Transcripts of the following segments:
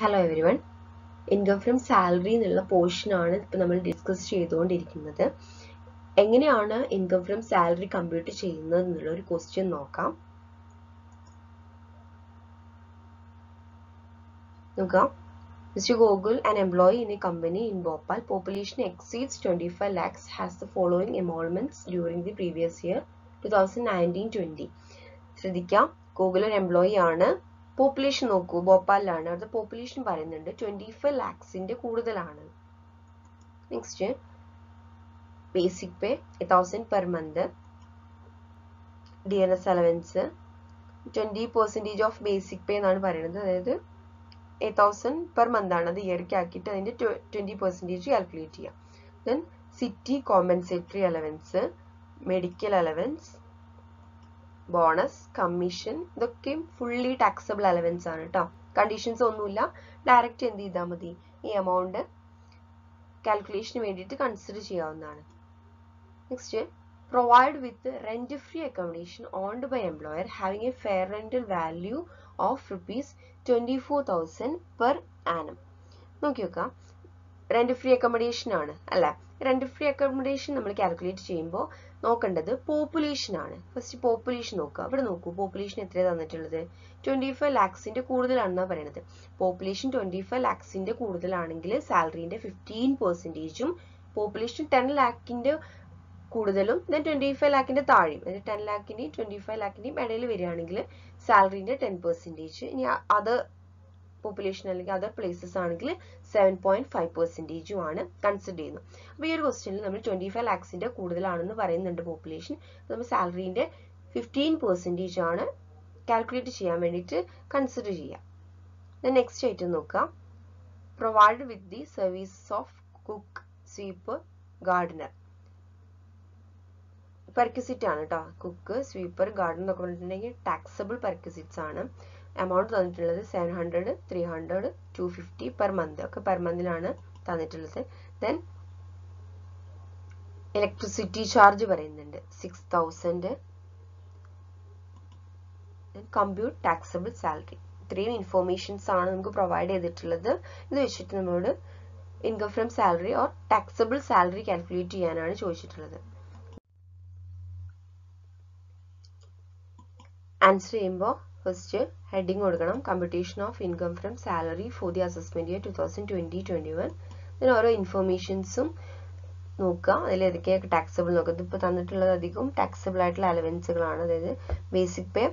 Hello everyone. Income from salary എന്നുള്ള പോർഷനാണ് ഇപ്പോൾ നമ്മൾ ഡിസ്കസ് ചെയ്തുകൊണ്ടിരിക്കുന്നത്. എങ്ങനെയാണ് ഇൻകം ഫ്രം സാലറി കമ്പ്യൂട്ട് ചെയ്യുന്നത് എന്നുള്ള ഒരു ക്വസ്റ്റ്യൻ നോക്കാം. Mr. Gogul, an employee in a company in Bhopal, population exceeds 25 lakhs, has the following emoluments during the previous year 2019-20. ശ്രദ്ധിക്കാം, ഗൂഗിൾ ഒരു എംപ്ലോയി ആണ്. പോപ്പുലേഷൻ നോക്കൂ, ഭോപ്പാലിലാണ്. അവിടുത്തെ പോപ്പുലേഷൻ പറയുന്നുണ്ട് 25 lakhsന്റെ കൂടുതലാണ്. Next basic pay 1000 per month. Dearness allowance 20% of basic pay എന്നാണ് പറയുന്നത്. അതായത് 8000 പെർ മന്ത് ആണ്. അത് ഇയർക്ക് ആക്കിയിട്ട് അതിന്റെ 20% കാൽക്കുലേറ്റ് ചെയ്യാം. Then city compensatory allowance, medical allowance, bonus, commission, ഇതൊക്കെ ഫുള്ളി ടാക്സബിൾ അലവൻസ് ആണ് കേട്ടോ. കണ്ടീഷൻസ് ഒന്നുമില്ല, ഡയറക്റ്റ് എന്ത് ചെയ്താൽ മതി, ഈ എമൗണ്ട് കാൽക്കുലേഷന് വേണ്ടിയിട്ട് കൺസിഡർ ചെയ്യാവുന്നതാണ്. Next, provide with rent free accommodation owned by employer having a fair rental value of ₹24,000 per annum. നോക്കി നോക്കാം, റെന്റ് ഫ്രീ അക്കോമഡേഷൻ ആണ് അല്ലെ. റെന്റ് ഫ്രീ അക്കോമഡേഷൻ നമ്മൾ കാൽക്കുലേറ്റ് ചെയ്യുമ്പോൾ നോക്കേണ്ടത് പോപ്പുലേഷൻ ആണ്. ഫസ്റ്റ് പോപ്പുലേഷൻ നോക്കുക. ഇവിടെ നോക്കൂ, പോപ്പുലേഷൻ എത്രയാണ് തന്നിട്ടുള്ളത്? 25 lakhsന്റെ കൂടുതലാണെന്നാണ് പറയുന്നത്. പോപ്പുലേഷൻ 25 lakhsന്റെ കൂടുതലാണെങ്കിൽ സാലറിന്റെ 15%, പോപ്പുലേഷൻ 10 lakhന്റെ കൂടുതലും ദെൻ 25 lakhന്റെ താഴെയും, അതായത് 10 lakhന്റെയും 25 lakhന്റെയും ഇടയിൽ വരികയാണെങ്കിൽ സാലറിന്റെ 10%. ഇനി അത് പോപ്പുലേഷൻ അല്ലെങ്കിൽ അതർ പ്ലേസസ് ആണെങ്കിൽ 7.5% ആണ് കൺസിഡർ ചെയ്യുന്നത്. അപ്പോൾ ഈ ഒരു ക്വസ്റ്റ്യനിൽ നമ്മൾ 25 lakhsന്റെ കൂടുതലാണെന്ന് പറയുന്നുണ്ട് പോപ്പുലേഷൻ. നമ്മൾ സാലറിന്റെ 15% ആണ് കാൽക്കുലേറ്റ് ചെയ്യാൻ വേണ്ടിയിട്ട് കൺസിഡർ ചെയ്യാം. നെക്സ്റ്റ് ആയിട്ട് നോക്കാം, provide with the services of cook, sweeper, Gardner. Perquisite ആണ് കേട്ടോ. കുക്ക്, സ്വീപ്പർ, ഗാർഡനർ എന്നൊക്കെ പറഞ്ഞിട്ടുണ്ടെങ്കിൽ ടാക്സബിൾ പെർക്വിസിറ്റ്സ് ആണ്. എമൗണ്ട് തന്നിട്ടുള്ളത് 700, 300, 250 പെർ മന്ത്, ഒക്കെ പെർ മന്തിലാണ് തന്നിട്ടുള്ളത്. ദെൻ ഇലക്ട്രിസിറ്റി ചാർജ് പറയുന്നുണ്ട് 6000. Compute taxable salary. ഇത്രയും ഇൻഫോർമേഷൻസ് ആണ് നമുക്ക് പ്രൊവൈഡ് ചെയ്തിട്ടുള്ളത്. ഇത് വെച്ചിട്ട് നമ്മളോട് income from salary or taxable salary calculate ചെയ്യാനാണ് ചോദിച്ചിട്ടുള്ളത്. ആൻസർ ചെയ്യുമ്പോൾ ഫസ്റ്റ് ഹെഡിങ് കൊടുക്കണം, computation of income from salary for the assessment year 2020-21. ഇതിന് ഓരോ ഇൻഫോർമേഷൻസും നോക്കുക, അതിൽ ഏതൊക്കെയാണ് ടാക്സബിൾ നോക്കുക. ഇതിപ്പോൾ തന്നിട്ടുള്ളത് അധികം ടാക്സബിൾ ആയിട്ടുള്ള അലവൻസുകളാണ്. അതായത് ബേസിക് പേ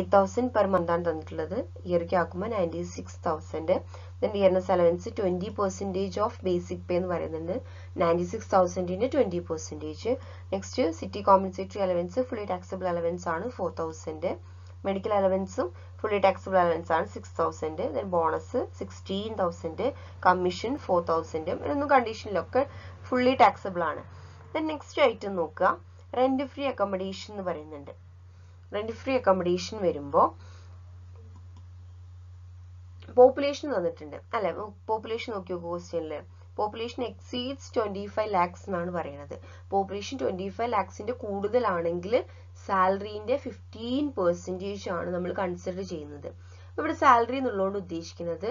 8000 പെർ മന്ത് ആണ് തന്നിട്ടുള്ളത്, ഇയർക്ക് ആക്കുമ്പോൾ 96,000. Then dearness allowance 20% of basic pay എന്ന് പറയുന്നുണ്ട്, 96,000ന്റെ 20%. Next city compensatory allowance fully taxable allowance ആണ് 4,000. മെഡിക്കൽ അലവൻസും ഫുള്ളി ടാക്സബിൾ അലവൻസ് ആണ് 6,000. Then bonus 16,000, commission 4,000. ഇതൊന്നും കണ്ടീഷനിലൊക്കെ ഫുള്ളി ടാക്സബിൾ ആണ്. ദെൻ നെക്സ്റ്റ് ഐറ്റം നോക്കുക, റെന്റ് ഫ്രീ അക്കോമഡേഷൻ എന്ന് പറയുന്നുണ്ട്. റെന്റ് ഫ്രീ അക്കോമഡേഷൻ വരുമ്പോൾ പോപ്പുലേഷൻ തന്നിട്ടുണ്ട് അല്ലെ. പോപ്പുലേഷൻ നോക്കിയോ ക്വസ്റ്റ്യനില്, പോപ്പുലേഷൻ എക്സീഡ്സ് 25 lakhs എന്നാണ് പറയുന്നത്. പോപ്പുലേഷൻ 25 lakhsന്റെ കൂടുതലാണെങ്കിൽ സാലറിന്റെ 15% ആണ് നമ്മൾ കൺസിഡർ ചെയ്യുന്നത്. ഇവിടെ സാലറി എന്നുള്ളതുകൊണ്ട് ഉദ്ദേശിക്കുന്നത്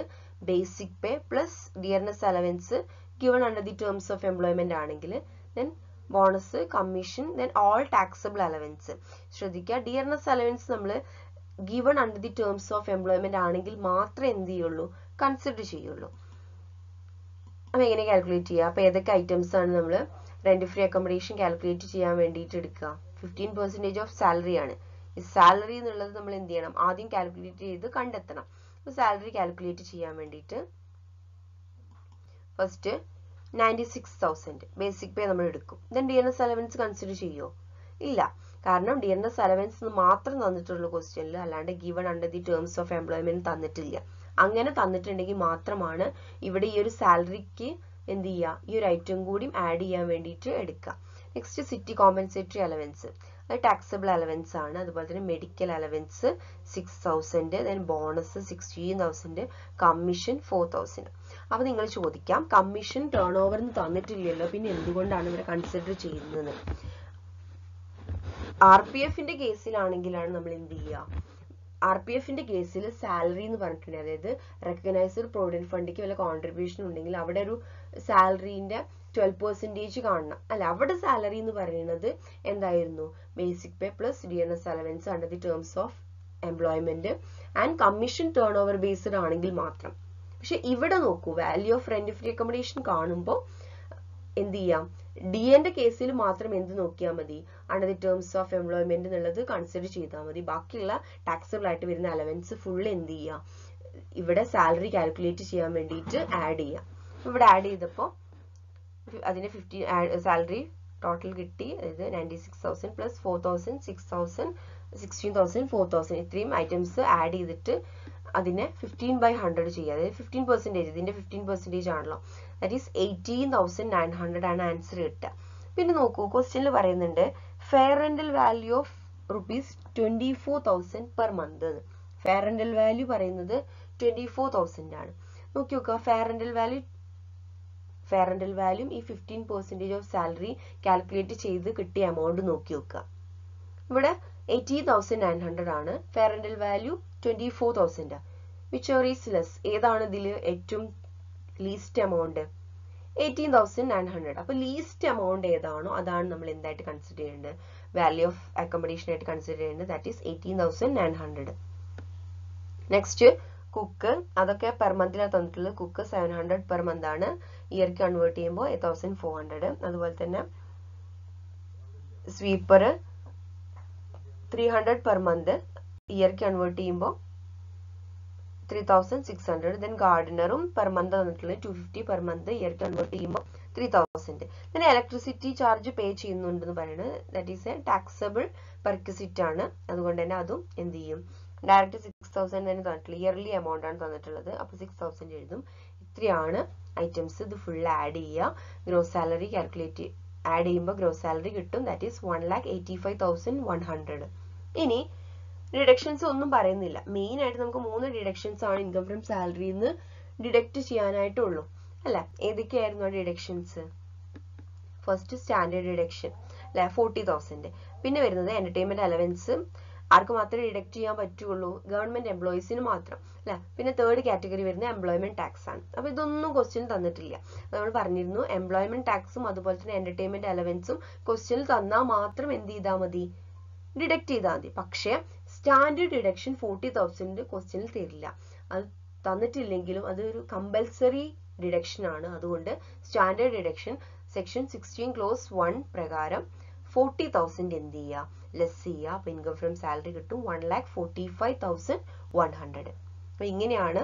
basic pay plus dearness allowance given under the terms of employment ആണെങ്കിൽ, then bonus, commission, then all taxable allowance. ശ്രദ്ധിക്കുക, ഡിയർനെസ് അലവൻസ് നമ്മൾ given under the terms of employment ആണെങ്കിൽ മാത്രമേ എന്ത് ചെയ്യുള്ളൂ, കൺസിഡർ ചെയ്യുള്ളൂ. അപ്പൊ എങ്ങനെ കാൽക്കുലേറ്റ് ചെയ്യുക? അപ്പൊ ഏതൊക്കെ ഐറ്റംസ് ആണ് നമ്മൾ റെന്റ് ഫ്രീ അക്കോമഡേഷൻ കാൽക്കുലേറ്റ് ചെയ്യാൻ വേണ്ടിയിട്ട് എടുക്കുക? 15% ഓഫ് സാലറി ആണ്. ഈ സാലറി എന്നുള്ളത് നമ്മൾ എന്ത് ചെയ്യണം, ആദ്യം കാൽക്കുലേറ്റ് ചെയ്ത് കണ്ടെത്തണം. അപ്പൊ സാലറി കാൽക്കുലേറ്റ് ചെയ്യാൻ വേണ്ടിയിട്ട് ഫസ്റ്റ് 96,000 ബേസിക് പേ നമ്മൾ എടുക്കും. ദെൻ ഡിയർനെസ് അലവൻസ് കൺസിഡർ ചെയ്യുമോ? ഇല്ല, കാരണം ഡിയർനെസ് അലവൻസ് മാത്രം തന്നിട്ടുള്ള ക്വസ്റ്റ്യനിൽ, അല്ലാണ്ട് given under the terms of employment തന്നിട്ടില്ല. അങ്ങനെ തന്നിട്ടുണ്ടെങ്കിൽ മാത്രമാണ് ഇവിടെ ഈ ഒരു സാലറിക്ക് എന്ത് ചെയ്യുക, ഈ ഒരു ഐറ്റം കൂടി ആഡ് ചെയ്യാൻ വേണ്ടിയിട്ട് എടുക്കുക. നെക്സ്റ്റ് സിറ്റി കോമ്പൻസേറ്ററി അലവൻസ്, അത് ടാക്സബിൾ അലവൻസ് ആണ്. അതുപോലെ തന്നെ medical allowance 6,000, then bonus 16,000, commission 4,000. അപ്പൊ നിങ്ങൾ ചോദിക്കാം, കമ്മീഷൻ ടേൺ ഓവർ തന്നിട്ടില്ലല്ലോ, പിന്നെ എന്തുകൊണ്ടാണ് ഇവിടെ കൺസിഡർ ചെയ്യുന്നത്? RPF കേസിലാണെങ്കിലാണ് നമ്മൾ എന്ത് ചെയ്യുക, RPF-ന്റെ കേസിൽ സാലറി എന്ന് പറഞ്ഞിട്ടുണ്ട്, അതായത് റെക്കഗ്നൈസ്ഡ് പ്രൊവിഡന്റ് ഫണ്ടിക്ക് വല്ല കോൺട്രിബ്യൂഷൻ ഉണ്ടെങ്കിൽ അവിടെ ഒരു സാലറിന്റെ 12% കാണണം അല്ല. അവിടെ സാലറി എന്ന് പറയുന്നത് എന്തായിരുന്നു? Basic pay plus DNS allowance under the terms of employment and commission turn over based ആണെങ്കിൽ മാത്രം. പക്ഷെ ഇവിടെ നോക്കൂ, value of rent free accommodation കാണുമ്പോൾ എന്ത് ചെയ്യാം? ഡിഎന്റെ കേസിൽ മാത്രം എന്ത് നോക്കിയാൽ മതി? Under the terms of employment എന്നുള്ളത് കൺസിഡർ ചെയ്താൽ മതി. ബാക്കിയുള്ള ടാക്സബിൾ ആയിട്ട് വരുന്ന അലവൻസ് ഫുൾ എന്ത് ചെയ്യാം? ഇവിടെ സാലറി കാൽക്കുലേറ്റ് ചെയ്യാൻ വേണ്ടിയിട്ട് ആഡ് ചെയ്യാം. ഇവിടെ ആഡ് ചെയ്തപ്പോൾ അതിന് 15 സാലറി ടോട്ടൽ കിട്ടി. അതായത് 96,000 പ്ലസ് 4,000 6,000 16,000 4,000 ഇത്രയും ഐറ്റംസ് ആഡ് ചെയ്തിട്ട് അതിനെ 15/100 ചെയ്യുക. അതായത് 15%, ഇതിന്റെ 15% ആണല്ലോ. ദാറ്റ് ഈസ് 18,900 ആണ് ആൻസർ കിട്ടുക. പിന്നെ നോക്കൂ, ക്വസ്റ്റ്യനിൽ പറയുന്നുണ്ട് fair rental value of ₹24,000 per month. Fair rental value പറയുന്നത് 24,000 ആണ്. നോക്കി നോക്കുക, ഫെയർ റെന്റൽ വാല്യൂ ഈ 15% ഓഫ് സാലറി കാൽക്കുലേറ്റ് ചെയ്ത് കിട്ടിയ എമൗണ്ട് നോക്കി നോക്കുക. ഇവിടെ 18,900 ആണ്. Fair rental value 24,000. Which ever is less? ഏതാണ് ഇതിൽ ഏറ്റവും ലീസ്റ്റ് എമൗണ്ട്? 18,900. അപ്പൊ ലീസ്റ്റ് എമൗണ്ട് ഏതാണോ അതാണ് നമ്മൾ എന്തായിട്ട് കൺസിഡർ ചെയ്യേണ്ടത്? വാല്യൂ ഓഫ് അക്കോമഡേഷൻ ആയിട്ട് കൺസിഡർ ചെയ്യേണ്ടത്. That is 18,900. നെക്സ്റ്റ് കുക്ക്, അതൊക്കെ പെർ മന്തിലാണ് തന്നിട്ടുള്ളത്. കുക്ക് 700 പെർ മന്ത് ആണ്. ഇയർക്ക് കൺവേർട്ട് ചെയ്യുമ്പോൾ 8,400. അതുപോലെ തന്നെ സ്വീപ്പർ 300 പെർ മന്ത്, ഇയർക്ക് കൺവേർട്ട് ചെയ്യുമ്പോൾ 3,600. ദെൻ ഗാർഡനറും പെർ മന്ത് തന്നിട്ടുള്ളത് 250 പെർ മന്ത്, ഇയർക്ക് കൺവേർട്ട് ചെയ്യുമ്പോൾ 3,000. ദെൻ ഇലക്ട്രിസിറ്റി ചാർജ് പേ ചെയ്യുന്നുണ്ടെന്ന് പറയുന്നത് that is A taxable perquisite ആണ്. അതുകൊണ്ട് തന്നെ അതും എന്ത് ചെയ്യും? ഡയറക്റ്റ് 6,000 തന്നെ തന്നിട്ടുള്ളത്. ഇയർലി എമൗണ്ട് ആണ് തന്നിട്ടുള്ളത്. അപ്പൊ 6,000 എഴുതും. ഇത്രയാണ് ഐറ്റംസ്. ഇത് ഫുൾ ആഡ് ചെയ്യുക. ഗ്രോസ് സാലറി കാൽക്കുലേറ്റ് ആഡ് ചെയ്യുമ്പോൾ ഗ്രോസ് സാലറി കിട്ടും. That is 1,85,100. ഇനി ഡിഡക്ഷൻസ് ഒന്നും പറയുന്നില്ല. മെയിൻ ആയിട്ട് നമുക്ക് 3 ഡിഡക്ഷൻസ് ആണ് ഇൻകം ഫ്രം സാലറിയിൽ നിന്ന് ഡിഡക്ട് ചെയ്യാനായിട്ടുള്ളൂ അല്ലെ. ഏതൊക്കെയായിരുന്നു ആ ഡിഡക്ഷൻസ്? ഫസ്റ്റ് സ്റ്റാൻഡേർഡ് ഡിഡക്ഷൻ അല്ലെ 40,000. പിന്നെ വരുന്നത് എന്റർടൈൻമെന്റ് അലവൻസ്. ആർക്ക് മാത്രമേ ഡിഡക്ട് ചെയ്യാൻ പറ്റുള്ളൂ? ഗവൺമെന്റ് എംപ്ലോയീസിന് മാത്രം അല്ലെ. പിന്നെ തേർഡ് കാറ്റഗറി വരുന്ന എംപ്ലോയ്മെന്റ് ടാക്സ് ആണ്. അപ്പൊ ഇതൊന്നും ക്വസ്റ്റ്യൻ തന്നിട്ടില്ല. നമ്മൾ പറഞ്ഞിരുന്നു എംപ്ലോയ്മെന്റ് ടാക്സും അതുപോലെ തന്നെ എന്റർടൈൻമെന്റ് അലവൻസും ക്വസ്റ്റ്യനിൽ തന്നാൽ മാത്രം എന്ത് ചെയ്താൽ മതി? ഡിഡക്ട് ചെയ്താൽ മതി. പക്ഷെ സ്റ്റാൻഡേർഡ് ഡിഡക്ഷൻ 40,000 ക്വസ്റ്റ്യനിൽ തരില്ല. അത് തന്നിട്ടില്ലെങ്കിലും അതൊരു കമ്പൽസറി ഡിഡക്ഷൻ ആണ്. അതുകൊണ്ട് സ്റ്റാൻഡേർഡ് ഡിഡക്ഷൻ സെക്ഷൻ 16 ക്ലോസ് 1 പ്രകാരം 40,000 എന്ത് ചെയ്യുക? ലെസ് ചെയ്യുക. അപ്പൊ ഇൻകം ഫ്രം സാലറി കിട്ടും 1,45,100. അപ്പൊ ഇങ്ങനെയാണ്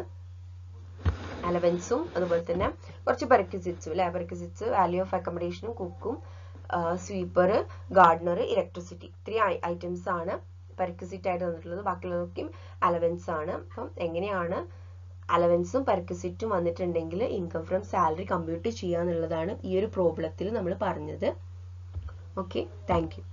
അലവൻസും അതുപോലെ തന്നെ കുറച്ച് പെർക്വിസിറ്റ്സും അല്ലെ. പെർക്വിസിറ്റ്സ് വാല്യൂ ഓഫ് അക്കോമഡേഷനും കുക്കും സ്വീപ്പർ ഗാർഡനർ ഇലക്ട്രിസിറ്റി ഇത്രയും ഐറ്റംസ് ആണ് പെർക്വിസിറ്റ് ആയിട്ട് തന്നിട്ടുള്ളത്. ബാക്കിയുള്ളതൊക്കെയും അലവൻസ് ആണ്. അപ്പം എങ്ങനെയാണ് അലവൻസും പെർക്വിസിറ്റും വന്നിട്ടുണ്ടെങ്കിൽ ഇൻകം ഫ്രം സാലറി കമ്പ്യൂട്ട് ചെയ്യുക എന്നുള്ളതാണ് ഈ ഒരു പ്രോബ്ലത്തിൽ നമ്മൾ പറഞ്ഞത്. Okay, thank you.